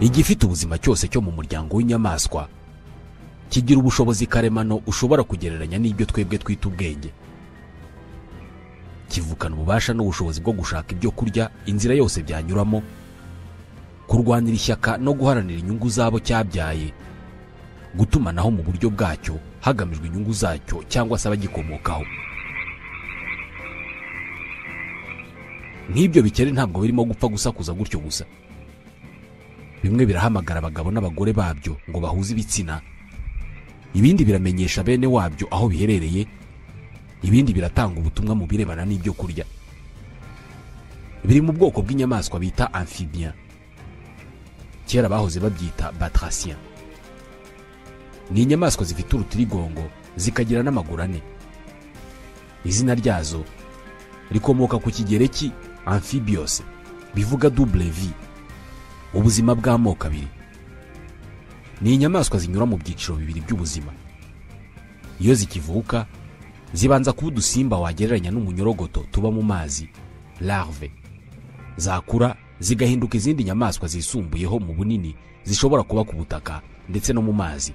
igifite ubuzima cyose cyo mu muryango w'inyamaswa kigira ubushobozi karemano ushobora kugereranya n'ibyo twebwe twita ubwenge. Kivukana ububasha n'ubushobozi bwo gushaka ibyo kurya inzira yose byanyuramo, kurwanira ishyaka no guharanira inyungu zabo cyabyaye, gutumanaho mu buryo bwacyo hagamijwe inyungu zacyo cyangwa se abagikomokaho. Nk'ibyo bikeri ntabwo birimo gupfa gusakuza gutyo gusa. Bimwe birahamagara abagabo n'abagore babyo ngo bahuze ibitsina, ibindi biramenyesha bene wabyo aho biherereye, ibindi biratanga ubutumwa mu birebana n'ibyo kurya. Biri mu bwoko bw'inyamaswa bita amphibien, kera bahoze babyita batracien. Ni inyamaswa zifite urutirigongo zikagira n'amaguru ane. Izina ryazo rikomoka ku kigereki amphibios, bivuga double vie, ubuzima bw'amoko abiri. Ni inyamaswa zinyura mu byiciro bibiri by'ubuzima. Iyo zikivuka zibanza kuba udusimba wagereranya n'umunyorogoto tuba mu mazi, larve. Zakura zigahinduka izindi nyamaswa zisumbuyeho mu bunini zishobora kuba ku butaka ndetse no mu mazi.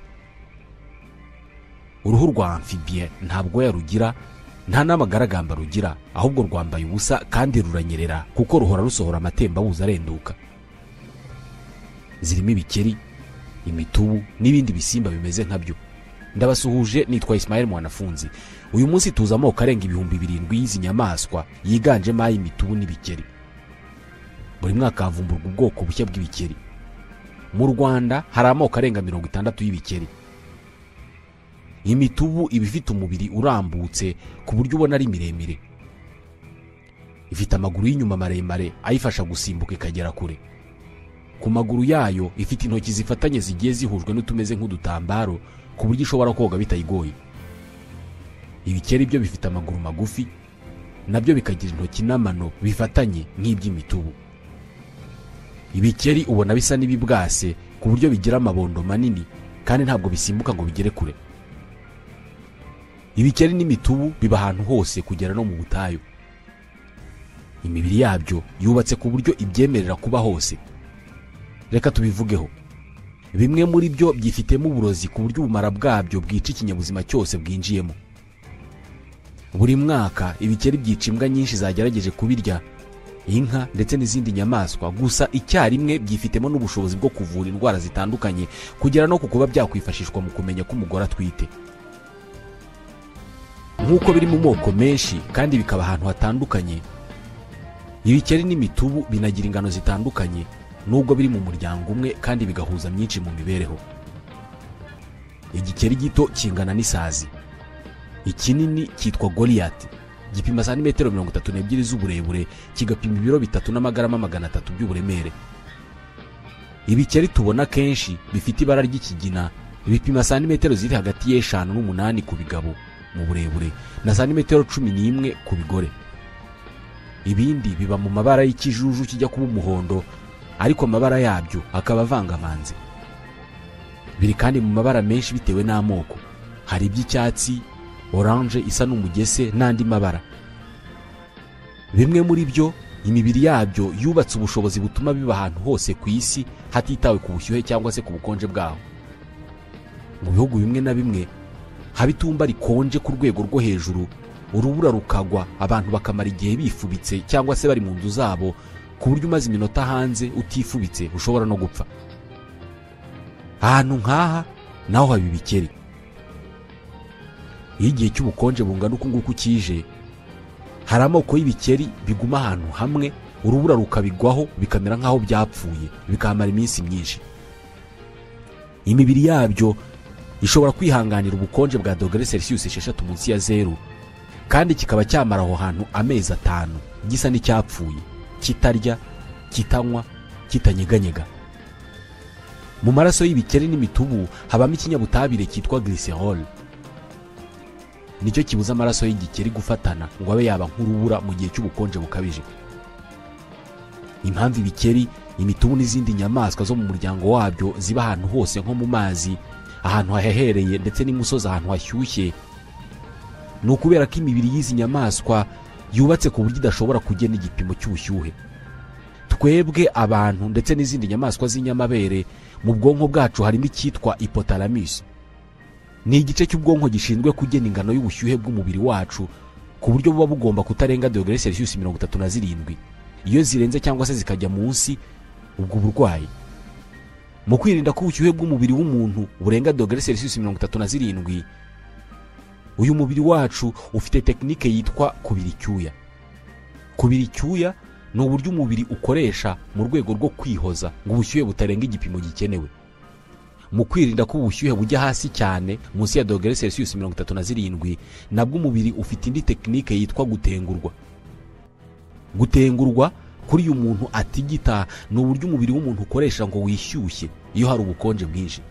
Uruhu rwa amphibien ntabwo yarugira, nta n'amagaragamba rugira, ahubwo rwambaye ubusa kandi ruranyerera kuko ruhora rusohora amatembabuzi arenduka. Zirimo ibikeri, imitubu n'ibindi bisimba bimeze nkabyo. Ndabasuhuje, nitwa Ismael Mwanafunzi. Uyu munsi tuza amoko arenga 7,000 y'izi nyamaswa yiganjemo ay'imitubu n'ibikeri. Buri mwaka havumburwa ubwoko bushya bw'ibikeri. Mu Rwanda hari amoko arenga 60 y'ibikeri. Imitubu iba ifite umubiri urambutse ku buryo ubona ari miremire. Ifite amaguru y'inyuma maremare ayifasha gusimbuka ikagera kure. Ku maguru yayo ifite intoki zifatanye zigiye zihujwe n'utumeze nk'udutambaro ku buryo ishobora koga bitayigoye. Ibikeri byo bifite amaguru magufi, nabyo bikagira intoki n'amano bifatanye nk'iby'imitubu. Ibikeri ubona bisa n'ibibwase ku buryo bigira amabondo manini kandi ntabwo bisimbuka ngo bigere kure. Ibikeri n'imitubu biba ahantu hose kugera no mu butayu. Imibiri yabyo yubatse ku buryo ibyemerera kuba hose. Reka tubivugeho. Bimwe muri byo byifitemo uburozi ku buryo ubumara bwabyo bwica ikinyabuzima cyose bwinjiyemo. Buri mwaka ibikeri byica imbwa nyinshi zagerageje kubirya, inka ndetse n'izindi nyamaswa, gusa icyarimwe byifitemo n'ubushobozi bwo kuvura indwara zitandukanye kugera no kukuba byakwifashishwa mu kumenya ko umugore atwite. Nk'uko biri mu moko menshi kandi bikaba ahantu hatandukanye, ibikeri n'imitubu binagira ingano zitandukanye nubwo biri mu muryango umwe kandi bigahuza myinshi mu mibereho. Igikeri gito kingana n'isazi. Ikinini cyitwa Goliath, gipima santimetero 32 z'uburebure, kigapima ibiro 3 n'amagarama 300 by'uburemere. Ibikeri tubona kenshi bifite ibara ry'ikigina, bipima santimetero ziri hagati y'5 n'8 ku bigabo mu burebure na santimetero 11 ku bigore. Ibindi biba mu mabara y'ikijuju kijya kuba umuhondo, ariko amabara yabyo akaba avangavanze. Biri kandi mu mabara menshi bitewe n'amoko. Hari iby'icyatsi, orange isa n'umugese n'andi mabara. Bimwe muri byo imibiri yabyo yubatse ubushobozi butuma biba ahantu hose ku isi hatitawe ku bushyuhe cyangwa se ku bukonje bwaho. Mu bihugu bimwe na bimwe haba itumba rikonje ku rwego rwo hejuru, urubura rukagwa, abantu bakamara igihe bifubitse cyangwa se bari mu nzu zabo ku buryo umaze iminota hanze utifubitse ushobora no gupfa. Ahantu nk'aha naho haba ibikeri. Iyo igihe cy'ubukonje bungana uku nguku kije, hari amoko y'ibikeri biguma ahantu hamwe, urubura rukabigwaho bikamera nk'aho byapfuye, bikamara iminsi myinshi. Imibiri yabyo ishobora kwihanganira ubukonje bwa °C 6 munsi ya 0, kandi kikaba cyamara aho hantu amezi 5 gisa n'icyapfuye, kitarya, kitanywa, kitanyeganyega. Mu maraso y'ibikeri n'imitubu habamo ikinyabutabire cyitwa glycerol. Nicyo kibuza amaraso y'igikeri gufatana ngo abe yaba nk'urubura mu gihe cy'ubukonje bukabije. Impamvu ibikeri, imitubu n'izindi nyamaswa zo mu muryango wabyo ziba ahantu hose nko mu mazi, ahantu hahehereye ndetse n'imusozi ahantu hashyushye, ni ukubera ko imibiri y'izi nyamaswa yubatse ku buryo idashobora kugena igipimo cy'ubushyuhe. twebwe abantu ndetse n'izindi nyamaswa z'inyamabere, mu bwonko bwacu harimo icyitwa hypothalamus. Ni igice cy'ubwonko gishinzwe kugena ingano y'ubushyuhe bw'umubiri wacu, ku buryo buba bugomba kutarenga °C 37. Iyo zirenze cyangwa se zikajya munsi, ubwo burwayi. Mu kwirinda ko ubushyuhe bw'umubiri w'umuntu burenga °C 37, uyu mubiri wacu ufite tekinike yitwa kubira icyuya. Kubira icyuya ni uburyo umubiri ukoresha mu rwego rwo kwihoza ngo ubushyuhe butarenga igipimo gikenewe. Mu kwirinda ko ubushyuhe bujya hasi cyane munsi ya °C 37, nabwo umubiri ufite indi tekinike yitwa gutengurwa. Gutengurwa kuri uyu muntu atigita ni uburyo umubiri w'umuntu ukoresha ngo wishyushye iyo hari ubukonje bwinshi.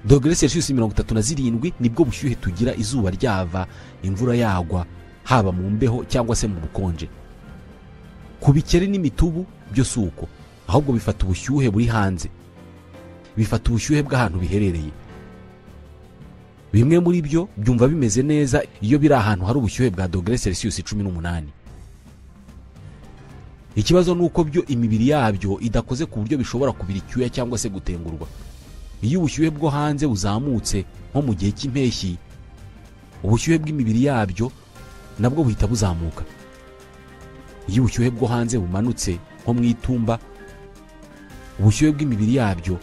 °C 37 nibwo bushyuhe tugira izuba ryava, imvura yagwa, haba mu mbeho cyangwa se mu bukonje. Ku bikeri n'imitubu byo si uko, ahubwo bifata ubushyuhe buri hanze, bifata ubushyuhe bw'ahantu biherereye. Bimwe muri byo byumva bimeze neza iyo biri ahantu hari ubushyuhe bwa °C 18. Ikibazo ni uko byo imibiri yabyo idakoze ku buryo bishobora kubira icyuya cyangwa se gutengurwa. Iyo ubushyuhe bwo hanze buzamutse nko mu gihe cy'impeshyi, ubushyuhe bw'imibiri yabyo nabwo buhita buzamuka. Iyo ubushyuhe bwo hanze bumanutse nko mu itumba, ubushyuhe bw'imibiri yabyo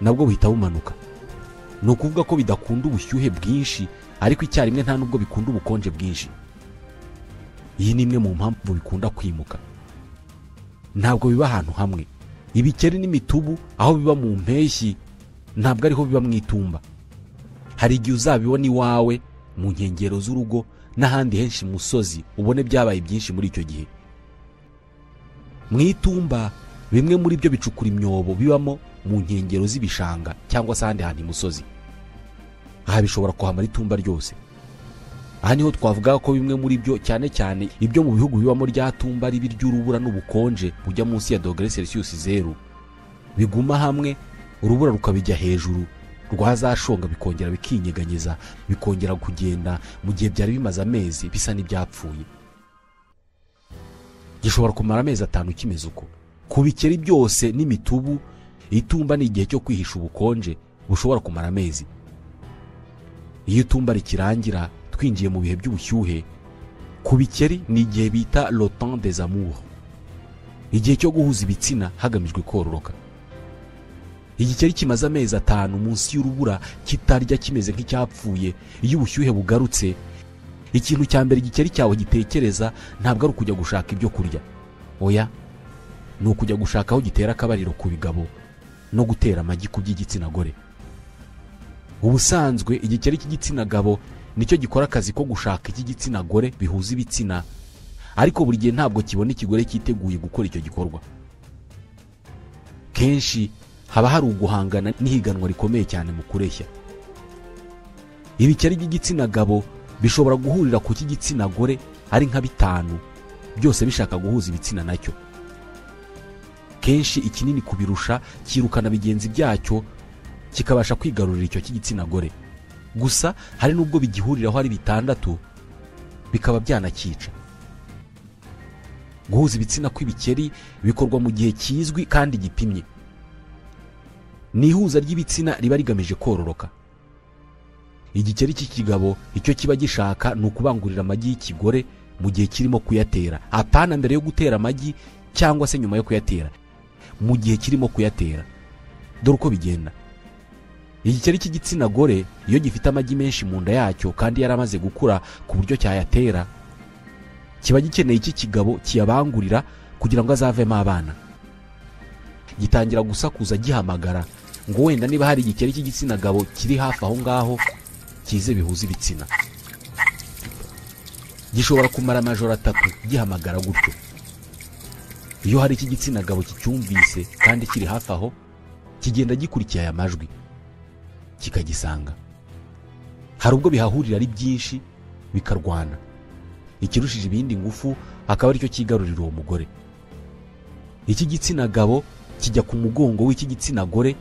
nabwo buhita bumanuka. Ni ukuvuga ko bidakunda ubushyuhe bwinshi, ariko icyarimwe nta nubwo bikunda ubukonje bwinshi. Iyi ni imwe mu mpamvu bikunda kwimuka. Ntabwo biba ahantu hamwe. Ibikeri n'imitubu aho biba mu mpeshyi ntabwo ariho biba mu itumba. Hari igihe uzabibona iwawe mu nkengero z'urugo n'ahandi henshi mu musozi, ubone byabaye byinshi muri icyo gihe. Mu itumba bimwe muri byo bicukura imyobo bibamo mu nkengero z'ibishanga cyangwa se ahandi hantu imusozi. Aha bishobora kuhamara itumba ryose. Aha niho twavuga ko bimwe muri byo, cyane cyane ibyo mu bihugu bibamo rya tumba ribi ry'urubura n'ubukonje bujya munsi ya °C0, biguma hamwe, urubura rukabijya hejuru, rwazashonga bikongera bikinyeganyeza, bikongera kugenda mu gihe byari bimaze amezi bisa n'ibyapfuye. Gishobora kumara amezi 5 kimeze uko. Ku bikeri byose n'imitubu, itumba ni igihe cyo kwihisha ubukonje bushobora kumara amezi. Iyo itumba rikirangira twinjiye mu bihe by'ubushyuhe, ku bikeri ni igihe bita le temps des amours, igihe cyo guhuza ibitsina hagamijwe kororoka. Igikeri kimaze amezi 5 munsi y'urubura kitarya kimeze nk'icyapfuye, iyo ubushyuhe bugarutse, ikintu cya mbere igikeri cyawe gitekereza ntabwo ari ukujya gushaka ibyo kurya. Oya, ni ukujya gushaka aho gitera akabariro ku bigabo no gutera amagi ku by'igitsina gore. Ubusanzwe igikeri cy'igitsina gabo nicyo gikora akazi ko gushaka icy'igitsina gore bihuza ibitsina, ariko buri gihe ntabwo kibona ikigore cyiteguye gukora icyo gikorwa. Kenshi haba hari uguhangana n'ihiganwa rikomeye cyane mu kureshya. Ibikeri by'igitsina gabo bishobora guhurira ku cy'igitsina gore ari nka 5, byose bishaka guhuza ibitsina nacyo. Kenshi ikinini kubirusha kirukana bigenzi byacyo, kikabasha kwigarurira icyo cy'igitsina gore. Gusa hari nubwo bigihuriraho ari 6, bikaba byanakica. Guhuza ibitsina kw'ibikeri bikorwa mu gihe kizwi kandi gipimye. Ni ihuza ry'ibitsina riba rigamije kororoka. Igikeri cy'ikigabo icyo kiba gishaka ni ukubangurira amagi y'ikigore mu gihe kirimo kuyatera, apana mbere yo gutera amagi cyangwa se nyuma yo kuyatera, mu gihe kirimo kuyatera. Dore uko bigenda. Igikeri cy'igitsina gore iyo gifite amagi menshi mu nda yacyo kandi yaramaze gukura ku buryo cyayatera, kiba gikeneye iki kigabo kiyabangurira kugira ngo azavemo abana. Gitangira gusakuza gihamagara ngo wenda niba hari igikeri cy'igitsina gabo kiri hafi aho ngaho kize bihuza ibitsina. Gishobora kumara amajoro 3 gihamagara gutyo. Iyo hari igitsina gabo kicyumvise kandi kiri hafi aho, kigenda gikurikiye aya majwi kikagisanga. Hari ubwo bihahurira ari byinshi bikarwana, ikirushije ibindi ngufu akaba aricyo kigarurira uwo mugore. Iki gitsina gabo kijya ku mugongo w'iki gitsina gore,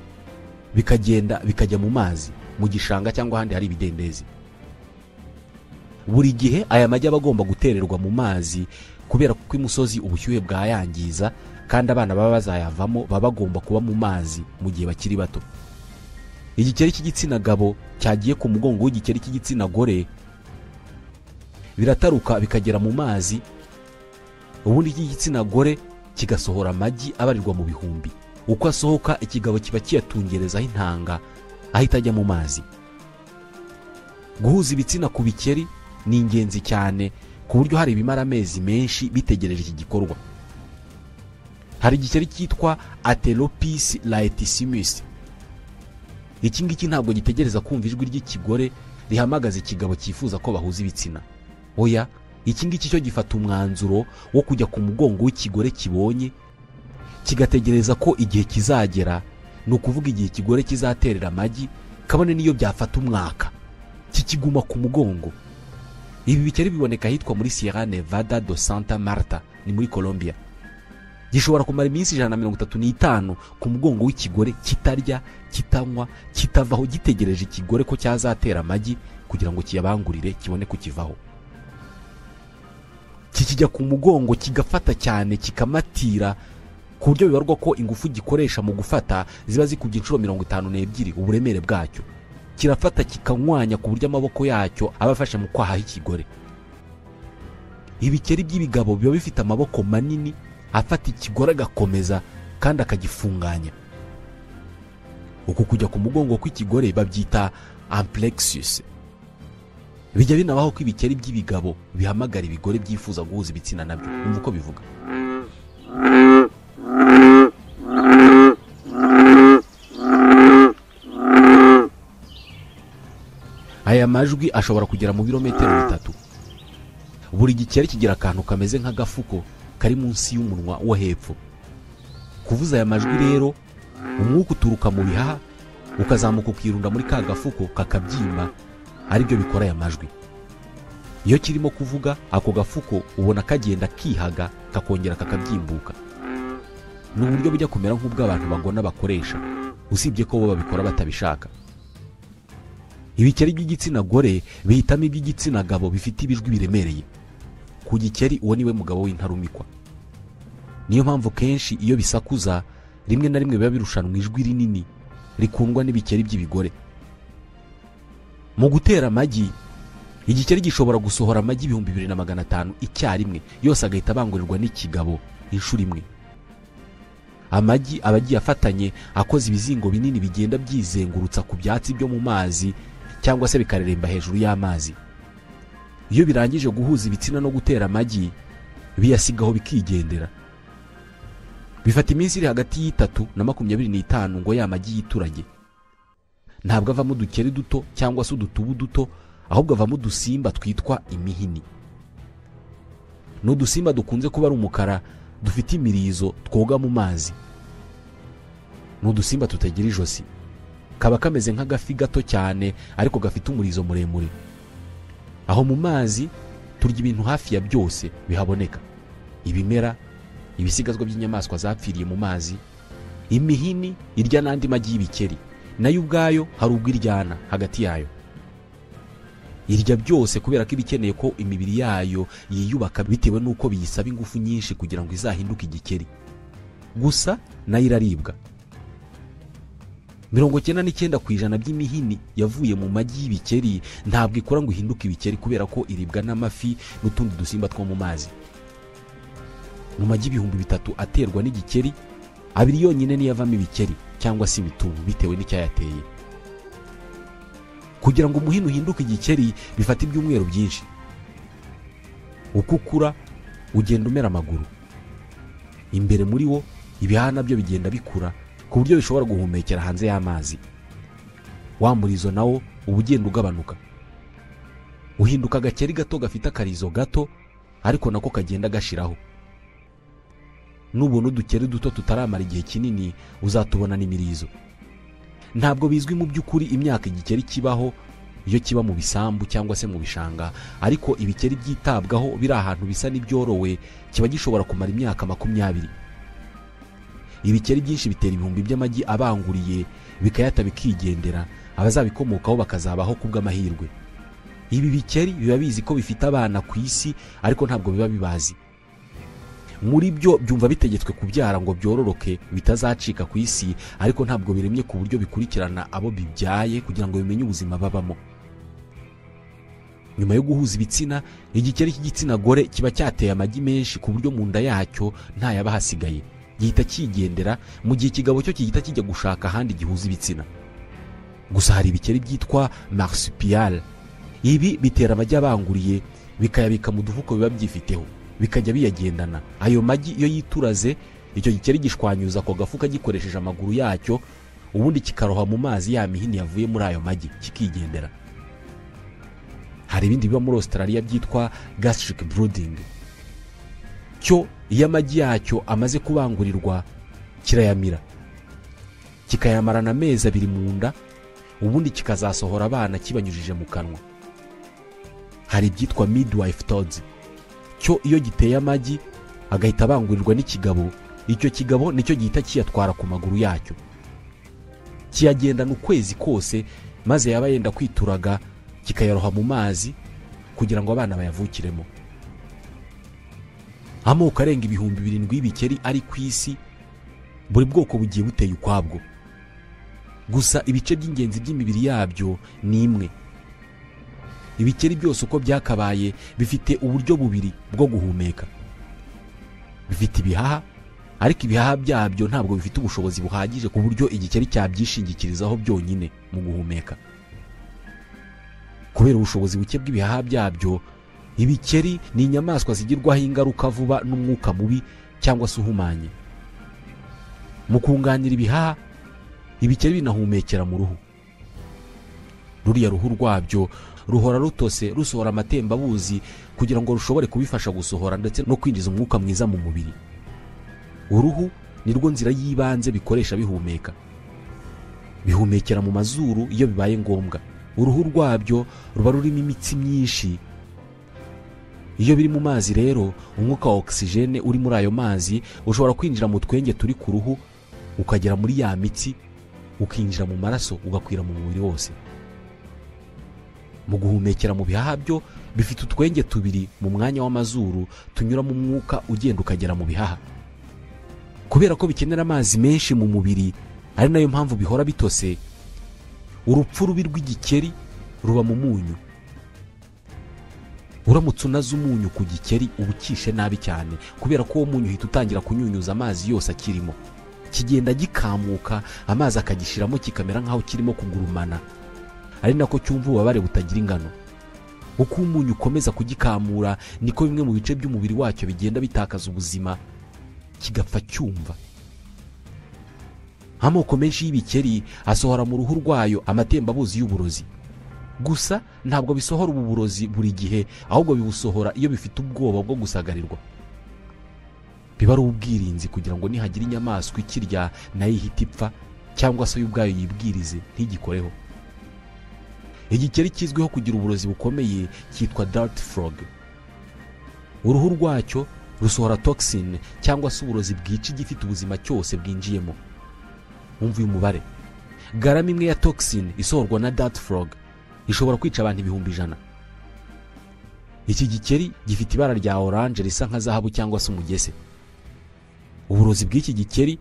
bikagenda bikajya mu mazi, mu gishanga cyangwa ahandi hari ibidendezi. buri gihe aya magi aba agomba gutererwa mu mazi kubera ko imusozi ubushyuhe bwayangiza, kandi abana baba bazayavamo baba bagomba kuba mu mazi mu gihe bakiri bato. Igikeri cy'igitsina gabo cyagiye ku mugongo w'igikeri cy'igitsina gore birataruka bikagera mu mazi, ubundi igitsina gore kigasohora amagi abarirwa mu bihumbi. Uko asohoka ikigabo kiba kiyatungerezaho intanga ahita ajya mu mazi. Guhuza ibitsina ku bikeri ni ingenzi cyane ku buryo hari ibimara amezi menshi bitegereje iki gikorwa. Hari igikeri cyitwa Atelopis laetissimus. Iki ngiki ntabwo gitegereza kumva ijwi ry'ikigore rihamagaza ikigabo cyifuza ko bahuza ibitsina. Oya, iki ngiki cyo gifata umwanzuro wo kujya ku mugongo w'ikigore kibonye, kigategereza ko igihe kizagera, ni ukuvuga igihe ikigore kizaterera amagi, kabone niyo byafata umwaka, kikiguma ku mugongo. Ibi bikeri biboneka ahitwa muri Sierra Nevada do Santa Marta, ni muri Colombia. Gishobora kumara iminsi 135 ku mugongo w'ikigore kitarya, kitanywa, kitavaho, gitegereje ikigore ko cyazatera amagi kugira ngo kiyabangurire kibone kukivaho. Kikijya ku mugongo kigafata cyane, kikamatira ku buryo bibarwa ko ingufu gikoresha mu gufata ziba zikubye inshuro 52 uburemere bwacyo. Kirafata kikanywanya ku buryo amaboko yacyo aba afashe mu kwaha h'ikigore. Ibikeri by'ibigabo biba bifite amaboko manini afata ikigore agakomeza kandi akagifunganya. Uku kujya ku mugongo kw'ikigore babyita amplexus. Bijya binabaho ko ibikeri by'ibigabo bihamagara ibigore byifuza guhuza ibitsina nabyo. Umva uko bivuga. Aya majwi ashobora kugera mu birometero 3. Buri gikeri kigira akantu kameze nk'agafuko kari munsi y'umunwa wo hepfo. Kuvuza aya majwi rero, umwuka uturuka mu bihaha ukazamuka ukirunda muri ka gafuko kakabyimba, ari byo bikora aya majwi. Iyo kirimo kuvuga, ako gafuko ubona kagenda kihaga kakongera kakabyimbuka. Ni uburyo bujya kumera nk'ubw'abantu bagona bakoresha, usibye ko bo babikora batabishaka. Ibikeri by'igitsina gore bihitamo iby'igitsina gabo bifite ibijwi biremereye. Ku gikeri uwo niwe mugabo w'intarumikwa. Niyo mpamvu kenshi iyo bisakuza, rimwe na rimwe biba birushanwa ijwi rinini rikundwa n'ibikeri by'ibigore. Mu gutera amagi, igikeri gishobora gusohora amagi 2500 icyarimwe, yose agahita abangurirwa n'ikigabo inshuro imwe. Amagi abagiye afatanye akoze ibizingo binini bigenda byizengurutsa ku byatsi byo mu mazi cyangwa se bikareremba hejuru y'amazi. Iyo birangije guhuza ibitsina no gutera amagi, biyasigaho bikigendera. Bifata iminsi iri hagati y'3 na 25 ngo ya magi yiturage. Ntabwo avamo udukeri duto cyangwa se udutubu duto, ahubwo avamo udusimba twitwa imihini. No dusimba dukunze kuba ari umukara, dufite imirizo, twoga mu mazi. No dusimba tutagira ijosi, kaba kameze nk'agafi gato cyane ariko gafite umurizo muremure. Aho mu mazi turya ibintu hafi ya byose bihaboneka: ibimera, ibisigazwa by'inyamaswa zapfiriye mu mazi, imihini irya n'andi magi y'ibikeri, nayo ubwayo hari ubwo iryana hagati yayo. Irya byose kubera ko ibikeneye ko imibiri yayo yiyubaka bitewe n'uko biyisaba ingufu nyinshi kugira ngo izahinduke igikeri. Gusa nayo iraribwa. 99% by'imihini yavuye mu magi y'ibikeri ntabwo ikora ngo ihinduke ibikeri kubera ko iribwa n'amafi n'utundi dusimba two mu mazi. Mu magi 3,000 aterwa n'igikeri, 2 yonyine niyo avamo ibikeri cyangwa se imitungo bitewe n'icyayateye. Kugira ngo umuhini uhinduke igikeri bifata ibyumweru byinshi. Uko ukura ugenda umera amaguru. Imbere muri wo ibihaha nabyo bigenda bikura ku buryo bishobora guhumekera hanze y'amazi. Wa murizo nawo uba ugenda ugabanuka. Uhinduka agakeri gato gafite akarizo gato, ariko nako kagenda gashiraho. Nubona udukeri duto tutaramara igihe kinini uzatubona n'imirizo. Ntabwo bizwi mu by'ukuri imyaka igikeri kibaho iyo kiba mu bisambu cyangwa se mu bishanga, ariko ibikeri byitabwaho biri ahantu bisa n'ibyorowe kiba gishobora kumara imyaka 20. Ibikeri byinshi bitera ibihumbi by'amagi abanguriye bikayata bikigendera, abazabikomokaho bakazabaho kubw'amahirwe. Ibi bikeri biba bizi ko bifite abana ku isi ariko ntabwo biba bibazi. Muri byo byumva bitegetswe kubyara ngo byororoke bitazacika ku isi, ariko ntabwo biremye ku buryo bikurikirana abo bibyaye kugira ngo bimenye ubuzima babamo. Nyuma yo guhuza ibitsina, igikeri cy'igitsina gore kiba cyateye amagi menshi ku buryo mu nda yacyo nta yaba hasigaye, gihita kigendera, mu gihe ikigabo cyo gihita kijya gushaka ahandi gihuza ibitsina. Gusa hari ibikeri byitwa marsupial. Ibi bitera amagi abanguriye bikayabika mu dufuko biba byifiteho, bikajya biyagendana. Ayo magi iyo yituraze, icyo gikeri gishwanyuza ako gafuka gikoresheje amaguru yacyo, ubundi kikaroha mu mazi ya mihini yavuye muri ayo magi kikigendera. Hari ibindi biba muri Australia byitwa gastric brooding. Cyo iyo amagi yacyo amaze kubangurirwa kirayamira, kikayamarana amezi 2 mu nda, ubundi kikazasohora abana kibanyujije mu kanwa. Hari ibyitwa midwife toads. Cyo iyo giteye amagi agahita abangurirwa n'ikigabo, icyo kigabo nicyo gihita kiyatwara ku maguru yacyo, kiyagendana ukwezi kose, maze yaba yenda kwituraga kikayaroha mu mazi kugira ngo abana bayavukiremo. Amoko arenga 7,000 y'ibikeri ari ku isi, buri bwoko bugiye buteye ukwabwo. Gusa ibice by'ingenzi by'imibiri yabyo ni imwe. Ibikeri byose uko byakabaye bifite uburyo bubiri bwo guhumeka. Bifite ibihaha, ariko ibihaha byabyo ntabwo bifite ubushobozi buhagije ku buryo igikeri cyabyishingikirizaho byonyine mu guhumeka. Kubera ubushobozi buke bw'ibihaha byabyo, ibikeri ni inyamaswa zigirwaho ingaruka vuba n'umwuka mubi cyangwa se uhumanye. Mu kunganira ibihaha, ibikeri binahumekera mu ruhu. Ruriya ruhu rwabyo ruhora rutose, rusohora amatembabuzi kugira ngo rushobore kubifasha gusohora ndetse no kwinjiza umwuka mwiza mu mubiri. Uruhu ni rwo nzira y'ibanze bikoresha bihumeka. Bihumekera mu mazuru iyo bibaye ngombwa. Uruhu rwabyo ruba rurimo imitsi myinshi. Iyo biri mu mazi rero, umwuka wa oxygene uri muri ayo mazi ushobora kwinjira mu twenge turi ku ruhu, ukagera muri ya mitsi, ukinjira mu maraso, ugakwira mu mubiri wose. Mu guhumekera mu bihaha byo bifite utwenge tubiri mu mwanya w'amazuru tunyura mu mwuka ugenda ukagera mu bihaha. Kubera ko bikenera amazi menshi mu mubiri, ari nayo mpamvu bihora bitose, urupfu rubi rw'igikeri ruba mu munyu. Uramutse unaze umunyu ku gikeri uba ukishe nabi cyane, kubera ko uwo munyu uhita utangira kunyunyuza amazi yose akirimo. Kigenda gikamuka, amazi akagishiramo kikamera nk'aho kirimo kugurumana, ari nako cyumva ububabare butagira ingano. Uko umunyu ukomeza kugikamura, niko bimwe mu bice by'umubiri wacyo bigenda bitakaza ubuzima, kigapfa cyumva. Amoko menshi y'ibikeri asohora mu ruhu rwayo amatembabuzi y'uburozi. Gusa ntabwo bisohora ubu burozi buri gihe, ahubwo bibusohora iyo bifite ubwoba bwo gusagarirwa. Biba ari ubwirinzi kugira ngo nihagira inyamaswa ikirya nayo ihita ipfa, cyangwa se ubwayo yibwirize ntigikoreho. Igikeri kizwiho kugira uburozi bukomeye cyitwa dart frog. Uruhu rwacyo rusohora toxin cyangwa se uburozi bwica igifite ubuzima cyose bwinjiyemo. Umva uyu mubare: garama imwe ya toxin isohorwa na dart frog ishobora kwica abantu 100,000. Iki gikeri gifite ibara rya orange risa nka zahabu cyangwa se umugese. Uburozi bw'iki gikeri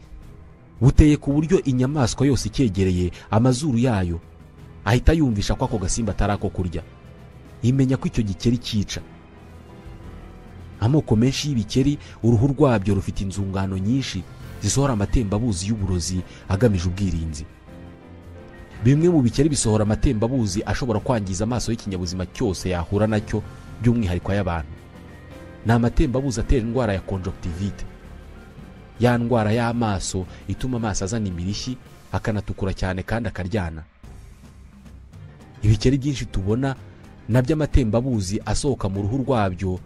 buteye ku buryo inyamaswa yose icyegereye amazuru yayo ahita yumvisha ko ako gasimba atarako kurya, imenya ko icyo gikeri cyica. Amoko menshi y'ibikeri uruhu rwabyo rufite inzungano nyinshi zisohora amatembabuzi y'uburozi agamije ubwirinzi. Bimwe mu bikeri bisohora amatembabuzi ashobora kwangiza amaso y'ikinyabuzima cyose yahura nacyo, by'umwihariko y'abantu. Ni amatembabuzi atera indwara ya conjunctivite, ya ndwara y'amaso ituma amaso azana imirishyi, akanatukura cyane kandi akaryana. Ibikeri byinshi tubona nabyo amatembabuzi asohoka mu ruhu rwabyo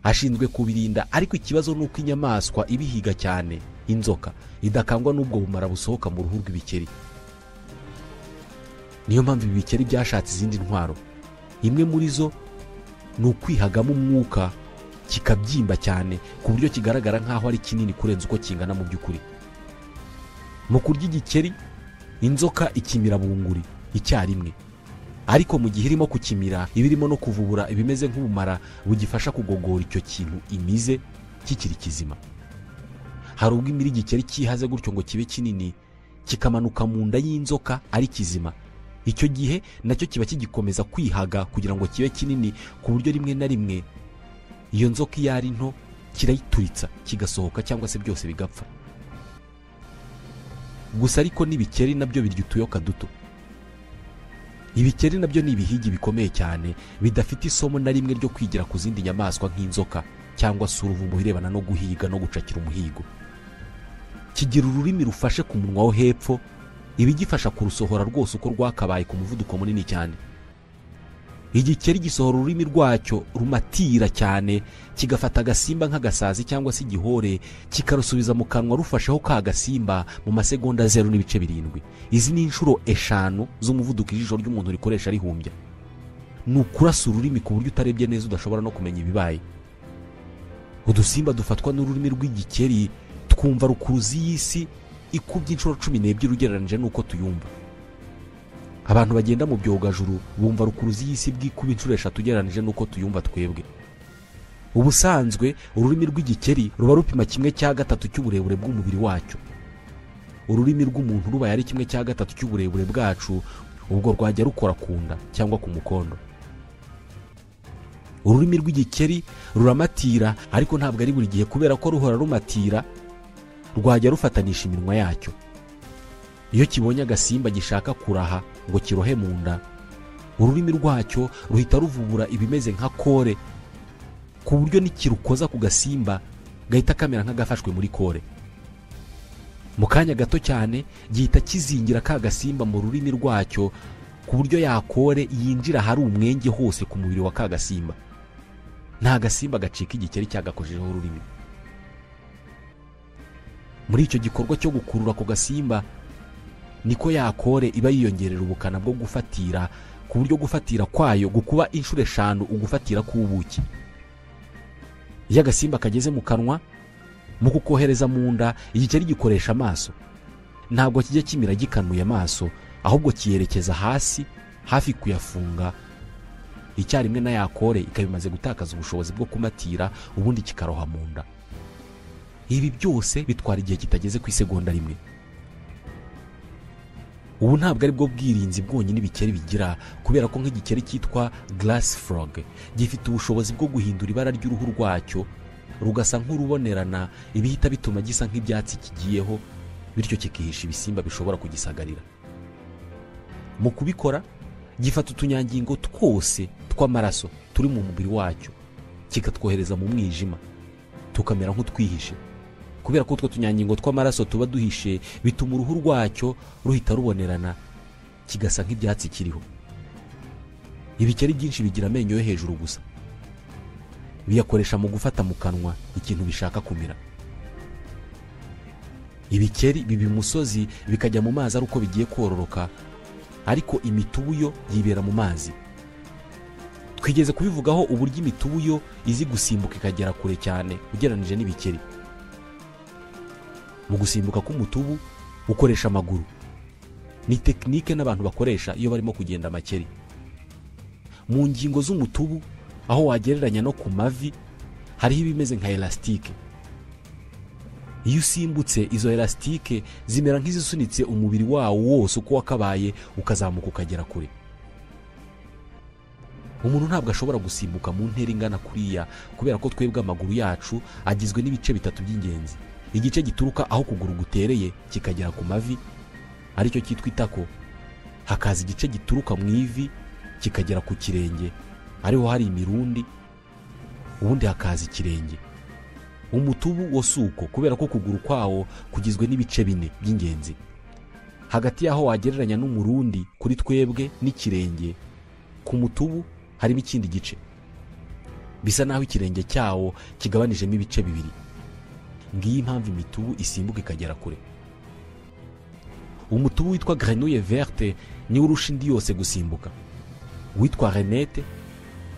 ashinzwe kubirinda, ariko ikibazo nuko inyamaswa ibihiga cyane, inzoka, idakangwa n'ubwo bumara busohoka mu ruhu rw'ibikeri. Niyo mpamvu ibikeri byashatse izindi ntwaro. Imwe muri zo ni ukwihagamo umwuka kikabyimba cyane ku buryo kigaragara nk'aho ari kinini kurenza uko kingana mu by'ukuri. Mu kurya igikeri, inzoka ikimira bunguri icyarimwe, ariko mu gihe irimo kukimira iba irimo no kuvubura ibimeze nk'ubumara bugifasha kugogora icyo kintu imize kikiri kizima. Hari ubwo imira igikeri cyihaze gutyo ngo kibe kinini kikamanuka mu nda y'inzoka ari kizima. Icyo gihe nacyo kiba kigikomeza kwihaga kugira ngo kibe kinini, ku buryo rimwe na rimwe iyo nzoka iyo ari nto kirayituritsa kigasohoka cyangwa se byose bigapfa. Gusa ariko n'ibikeri nabyo birya utuyoka duto. Ibikeri nabyo ni ibihigi bikomeye cyane bidafite isomo na rimwe ryo kwigira ku zindi nyamaswa nk'inzoka cyangwa se uruvu mu birebana no guhiga no gucakira umuhigo. Kigira ururimi rufashe ku munwa wo hepfo, ibigifasha kurusohora rwose uko rwakabaye ku muvuduko munini cyane. Igikeri gisohora ururimi rwacyo rumatira cyane, kigafata agasimba nk'agasazi cyangwa se igihore kikarusubiza mu kanwa rufasheho ka gasimba mu masegonda 0.7. Izi ni inshuro 5 z'umuvuduko ijisho ry'umuntu rikoresha rihumbya. Ni ukurasa ururimi ku buryo utarebye neza udashobora no kumenya ibibaye. Udusimba dufatwa n'ururimi rw'igikeri twumva rukuruzi y'isi ikubye inshuro 12 ugereranije n'uko tuyumva. Abantu bagenda mu byogajuru bumva rukuruzi y'isi bw'ikuba inshuro 3 ugereranije n'uko tuyumva twebwe. Ubusanzwe ururimi rw'igikeri ruba rupima 1/3 cy'uburebure bw'umubiri wacyo. Ururimi rw'umuntu rubaye ari 1/3 cy'uburebure bwacu, ubwo rwajya rukora ku nda cyangwa ku mukondo. Ururimi rw'igikeri ruramatira, ariko ntabwo ari buri gihe, kubera ko ruhora rumatira rwajya rufatanisha iminwa yacyo. Iyo kibonye agasimba gishaka kuraha ngo kirohe mu nda, ururimi rwacyo ruhita ruvubura ibimeze nka kore, ku buryo nikirukoza ku gasimba gahita kamera nk'agafashwe muri kore. Mu kanya gato cyane gihita kizingira ka gasimba mu rurimi rwacyo, ku buryo yakore yinjira hari umwenge hose ku mubiri wa ka gasimba. Nta gasimba gacika igikeri cyagakojejeho ururimi. Muri icyo gikorwa cyo gukurura ku gasimba niko yakore iba yiyongerera ubukana bwo gufatira, ku buryo gufatira kwayo gukuba inshuro 5 ugufatira k'ubuki. Iyo agasimba kageze mu kanwa, mu kukohereza mu nda, igikeri gikoresha amaso. Ntabwo kijya kimira gikanuye amaso, ahubwo kiyerekeza hasi hafi kuyafunga. Icyarimwe na yakore ikabimaze gutakaza ubushobozi bwo kumatira, ubundi kikaroha mu nda. Ibi byose bitwara igihe kitageze ku isegonda rimwe. Ubu ntabwo ari bwo bwirinzi bwonyine ibikeri bigira, kubera ko nk'igikeri cyitwa glass frog gifite ubushobozi bwo guhindura ibara ry'uruhu rwacyo rugasa nk'urubonerana, ibihita bituma gisa nk'ibyatsi kigiyeho, bityo kikihisha ibisimba bishobora kugisagarira. Mu kubikora gifata utunyangingo twose tw'amaraso turi mu mubiri wacyo kikatwohereza mu mwijima, tukamera nk'utwihishe. Kubera ko utwo tunyangingo tw'amaraso tuba duhishe, bituma uruhu rwacyo ruhita rubonerana, kigasa nk'ibyatsi kiriho. Ibikeri byinshi bigira amenyo yo hejuru gusa, biyakoresha mu gufata mu kanwa ikintu bishaka kumira. Ibikeri biba imusozi bikajya mu mazi ari uko bigiye kororoka, ariko imitubu yo yibera mu mazi. Twigeze kubivugaho uburyo imitubu yo izi gusimbuka ikagera kure cyane ugereranije n'ibikeri. Mu gusimbuka k'umutubu ukoresha amaguru. Ni tekinike n'abantu bakoresha iyo barimo kugenda amakeri. Mu ngingo z'umutubu aho wagereranya no ku mavi hariho ibimeze nka elastike. Iyo usimbutse, izo elastike zimera nk'izisunitse umubiri wawo wose uko wakabaye ukazamuka ukagera kure. Umuntu ntabwo ashobora gusimbuka mu ntera ingana kuriya, kubera ko twebwe amaguru yacu agizwe n'ibice 3 by'ingenzi. Igice gituruka aho kuguru gutereye kikagera ku mavi, aricyo cyitwa itako. Hakaza igice gituruka mu ivi kikagera ku kirenge, ariho hari imirundi, ubundi hakaza ikirenge. Umutubu wo suko, kubera ko kuguru kwawo kugizwe n'ibice 4 by'ingenzi. Hagati yaho wagereranya n'umurundi kuri twebwe n'ikirenge, ku mutubu harimo ikindi gice, bisa naho ikirenge cyawo kigabanijemo ibice 2. Ngiyi impamvu imitubu isimbuka ikagera kure. Umutubu witwa grenouille verte ni urusha indi yose gusimbuka. Witwa renette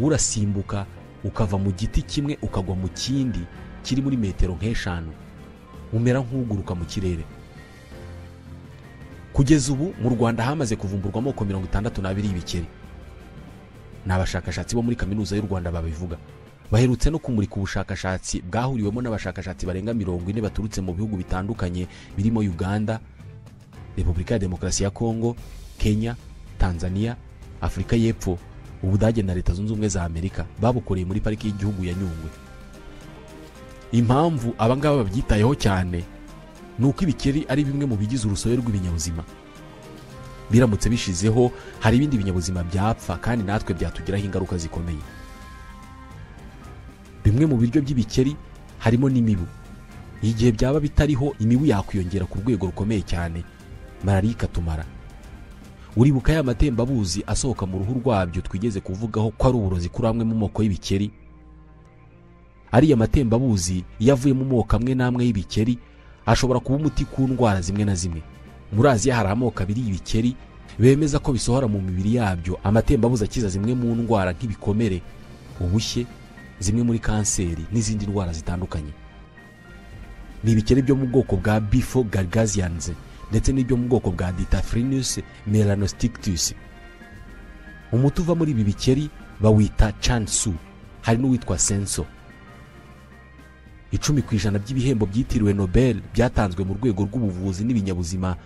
urasimbuka ukava mu giti kimwe ukagwa mu kindi kiri muri metero nk'eshanu, umera nk'uguruka mu kirere. Kugeza ubu mu Rwanda hamaze kuvumburwa amoko 62 y'ibikeri. n'abashakashatsi bo muri kaminuza y'u Rwanda babivuga. Baherutse no kumurika ubushakashatsi bwahuriwemo n'abashakashatsi barenga 40 baturutse mu bihugu bitandukanye birimo Uganda, Repubulika ya Demokarasi ya Kongo, Kenya, Tanzania, Afurika y'Epfo, Ubudage na Leta Zunze Ubumwe za Amerika. Babukoreye muri pariki y'igihugu ya Nyungwe. Impamvu abangaba babyitayeho cyane nuko ibikeri ari bimwe mu bigize urusobe rw'ibinyabuzima. Biramutse bishizeho hari ibindi binyabuzima byapfa kandi natwe byatugiraho ingaruka zikomeye. Bimwe mu biryo by'ibikeri harimo n'imibu. Igihe byaba bitariho, imibu yakwiyongera ku rwego rukomeye cyane, malaria ikatumara. Uribuka ya matembabuzi asohoka mu ruhu rwabyo twigeze kuvugaho ko ari uburozi kuri amwe mu moko y'ibikeri? Ariya matembabuzi iyo avuye mu moko amwe n'amwe y'ibikeri ashobora kuba umuti ku ndwara zimwe na zimwe. Muri Aziya hari amoko abiri y'ibikeri bemeza ko bisohora mu mibiri yabyo amatembabuzi akiza zimwe mu ndwara nk'ibikomere, ubushye, zimwe muri kanseri n'izindi ndwara zitandukanye. Ni ibikeri byo mu bwoko bwa bifo-gargazians ndetse n'ibyo mu bwoko bwa Ditaphrynus melanostictus. Umuti uva muri ibi bikeri bawita chansu, hari n'uwitwa senso. 10% by'ibihembo byitiriwe Nobel byatanzwe mu rwego rw'ubuvuzi n'ibinyabuzima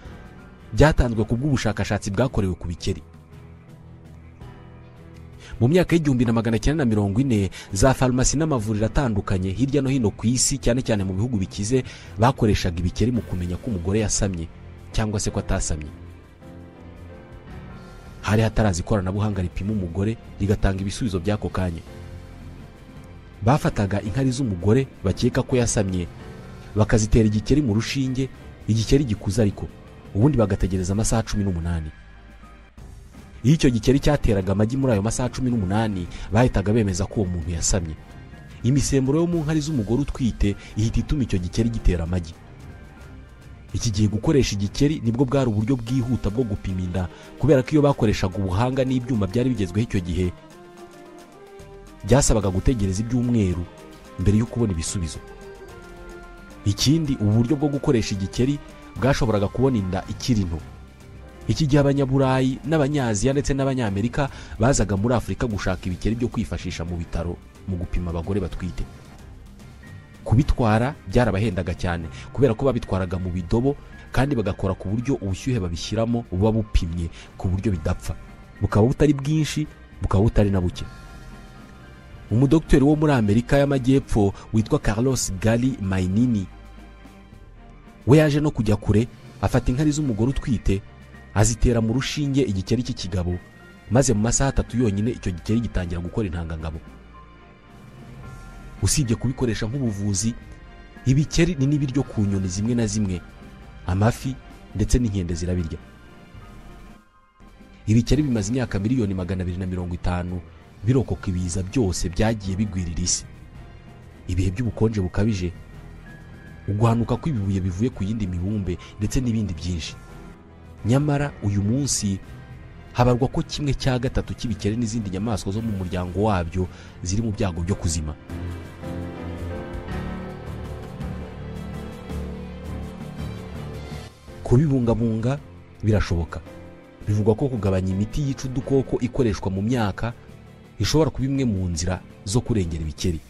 byatanzwe ku bw'ubushakashatsi bwakorewe ku bikeri. Mu myaka y'1940 za farumasi n'amavuriro atandukanye hirya no hino ku isi, cyane cyane mu bihugu bikize, bakoreshaga ibikeri mu kumenya ko umugore yasamye cyangwa se ko atasamye. Hari hatarazi ikoranabuhanga ripima umugore rigatanga ibisubizo by'ako kanya. Bafataga inkari z'umugore bakeka ko yasamye bakazitera igikeri mu rushinge, igikeri gikuza ariko ubundi bagategereza amasaha 18. Iyo icyo gikeri cyateraga amagi muri ayo masaha 18 bahitaga bemeza ko uwo muntu yasamye. Imisemburo yo mu nkari z'umugore utwite ihita ituma icyo gikeri gitera amagi. Iki gihe gukoresha igikeri nibwo bwari uburyo bwihuta bwo gupima inda, kubera ko iyo bakoreshaga ubuhanga n'ibyuma byari bigezweho icyo gihe byasabaga gutegereza ibyumweru mbere yo kubona ibisubizo. Ikindi, ubu buryo bwo gukoresha igikeri bwashoboraga kubona inda ikiri nto. Iki gihe Abanyaburayi n'Abanyaziya ndetse n'Abanyamerika bazaga muri Afurika gushaka ibikeri byo kwifashisha mu bitaro mu gupima abagore batwite. Kubitwara byarabahendaga cyane kubera ko babitwaraga mu bidobo kandi bagakora ku buryo ubushyuhe babishyiramo buba bupimye ku buryo bidapfa, bukaba butari bwinshi, bukaba butari na buke. Umudoktori wo muri Amerika y'Amajyepfo witwa Carlos Gali Mainini we yaje no kujya kure, afata inkari z'umugore utwite azitera mu rushinge igikeri cy'ikigabo, maze mu masaha 3 yonyine icyo gikeri gitangira gukora intangangabo. Usibye kubikoresha nk'ubuvuzi, ibikeri ni n'ibiryo ku nyoni zimwe na zimwe, amafi ndetse n'inkende zirabirya. Ibikeri bimaze imyaka miliyoni 250 birokoka ibiza byose byagiye bigwirira isi. Ibihe by'ubukonje bukabije, uguhanuka kw'ibibuye bivuye ku yindi mibumbe ndetse n'ibindi byinshi. Nyamara uyu munsi habarwa ko 1/3 cy'ibikeri n'izindi nyamaswa zo mu muryango wabyo ziri mu byago byo kuzima. Kubibungabunga birashoboka. Bivugwa ko kugabanya imiti yica udukoko ikoreshwa mu myaka ishobora kuba imwe mu nzira zo kurengera ibikeri.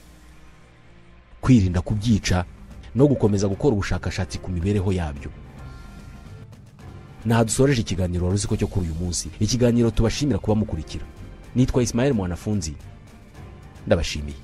Kwirinda kubyica no gukomeza gukora ubushakashatsi ku mibereho yabyo. Dusoreje ikiganiro Waruziko cyo kuri uyu munsi. Ikiganiro tubashimira kuba mukurikira. Nitwa Ismael Mwanafunzi, ndabashimiye.